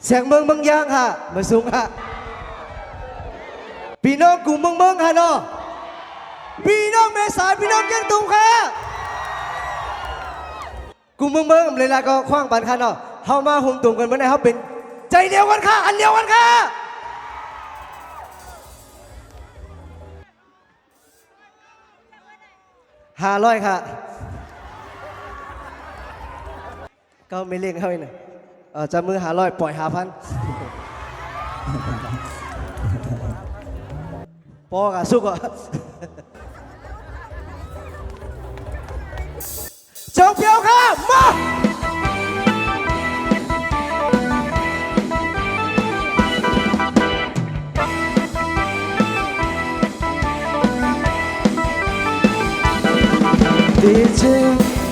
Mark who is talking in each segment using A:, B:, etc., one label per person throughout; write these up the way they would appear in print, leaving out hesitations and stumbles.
A: แสงเมืองบางอย่างฮะมาสูงฮะพี่น้องกลุ่มเมืองฮะเนาะพี่น้องเมษายพี่น้องแก้งตุงค่ะกลุ่มเมืองเลยละก็คว้างปันค่ะเนาะเฮามาหุ่มตุ่มกันเมื่อไหร่เขาเป็นใจเดียวกันค่ะอันเดียวกันค่ะ500ค่ะก็ไม่เรียกเขาเลยจับมือ500ปล่อย5,000ปอกะสุกอ่ะจงเปียวค่ะมาดีจึง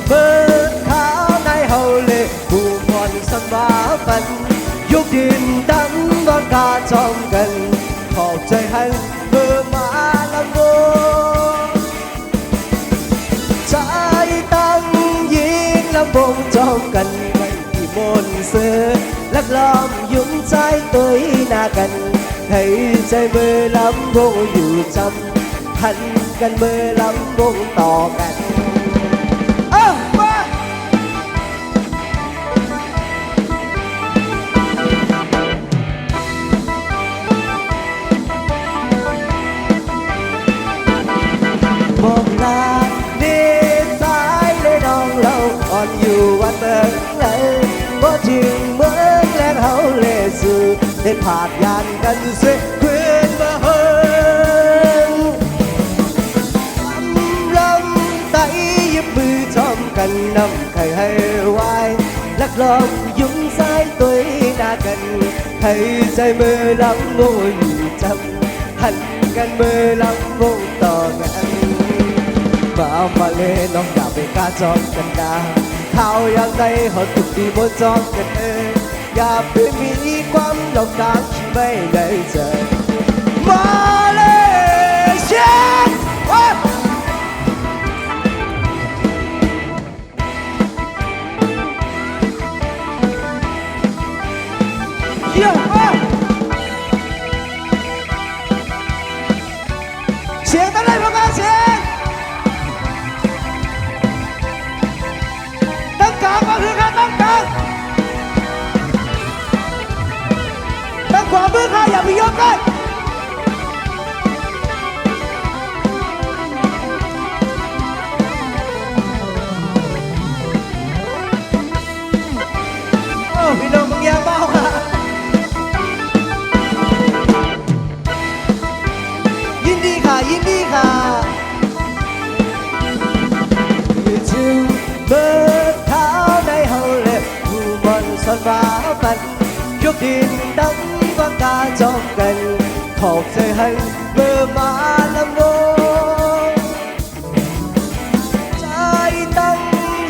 A: เบิดขาวในเฮาเลยผู้มอนสันว่าฝันยุคดินดังบ้านกาจอมกันขอบใจให้เมื่อมาลำโบใจตั้งยิงลำบงจอมกันไม่ที่มนเสือลักล้อมยุ่งใจตัวหน้ากันให้ใจเมื่อลำบงอยู่จำหันกันเมื่อลำบงต่อกันมองลาเดินสายเลยน้องเราอ่อนอยู่วันเมืองเลยบ่จึงเมืองแรงเฮาเลยสู่เดินผ่านยานกันเสียเพื่อนมาเฮิงลำไตยิบมือจอมกันนำใครให้ไว้ลักลอบยุ่งสายตัวหน้ากันให้ใจมือลำมูลจำหันกันมือลำมูลต่อกันมาเล่นน้องอยากไปกาจองกันดาข่าวอย่างไรเขาตุกดีบนจองกันอย่าไปมีความหลอกลวงที่ไม่ได้เจอมาเลยเช็คเยี่ยมเสียงตั้งใจพวกกันเสียงก็คือการตั้งการตั้งขวามือค่ะอย่าไปยกกันโอ้พี่น้องมึงยางเบาค่ะยินดีค่ะยินดีค่ะจึงเบิดสันว่าฝันยกดินดังว่ากาจอมกันขอบใจให้เมื่อมาลำโบใจตั้ง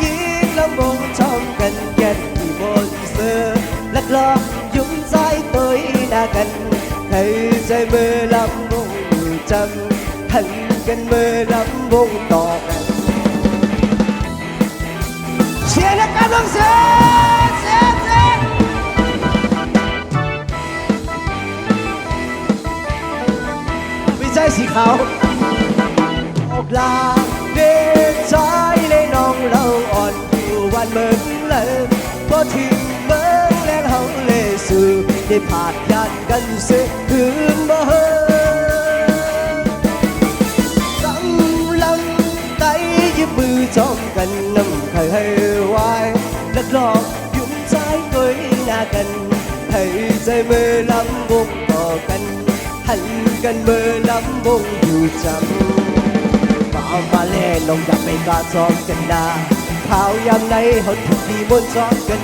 A: ยิงลำบงจอมกันแก่นที่บนเสือลักลอบยุ่งใจตัวหน้ากันให้ใจเมื่อลำบงจำหันกันเมื่อลำบงต่อกันเชียร์และกำลังเสียใจสีขาวออกลาเดินใจเลยน้องเราอ่อนอยู่วันเมืองเลยพอถึงเมืองแล้วเขาเลยสู่ได้ผ่านยานกันเสียคืนมาเฮิงกำลังไตยิบมือจอมกันนำใครให้ไว้นักลองยุ่งใจตัวหน้ากันให้ใจมือลำวงต่อกันหันกันเมื่อลำวงอยู่จำมาเล่นน้องอยากไม่กล้าจอมกันนาข่าวยามในเขาถูกดีบนจอมกัน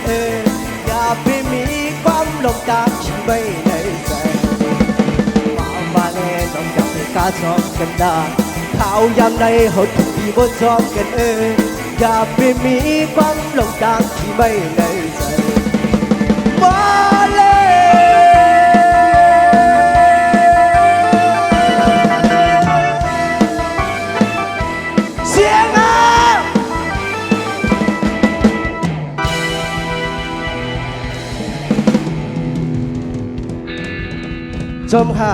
A: อย่าไปมีความหลงตามที่ไม่ได้ใจมาเล่นน้องอยากไม่กล้าจอมกันนาข่าวยามในเขาถูกดีบนจอมกันอย่าไปมีความหลงตามที่ไม่ได้ใจมาเล่ ชมค่ะ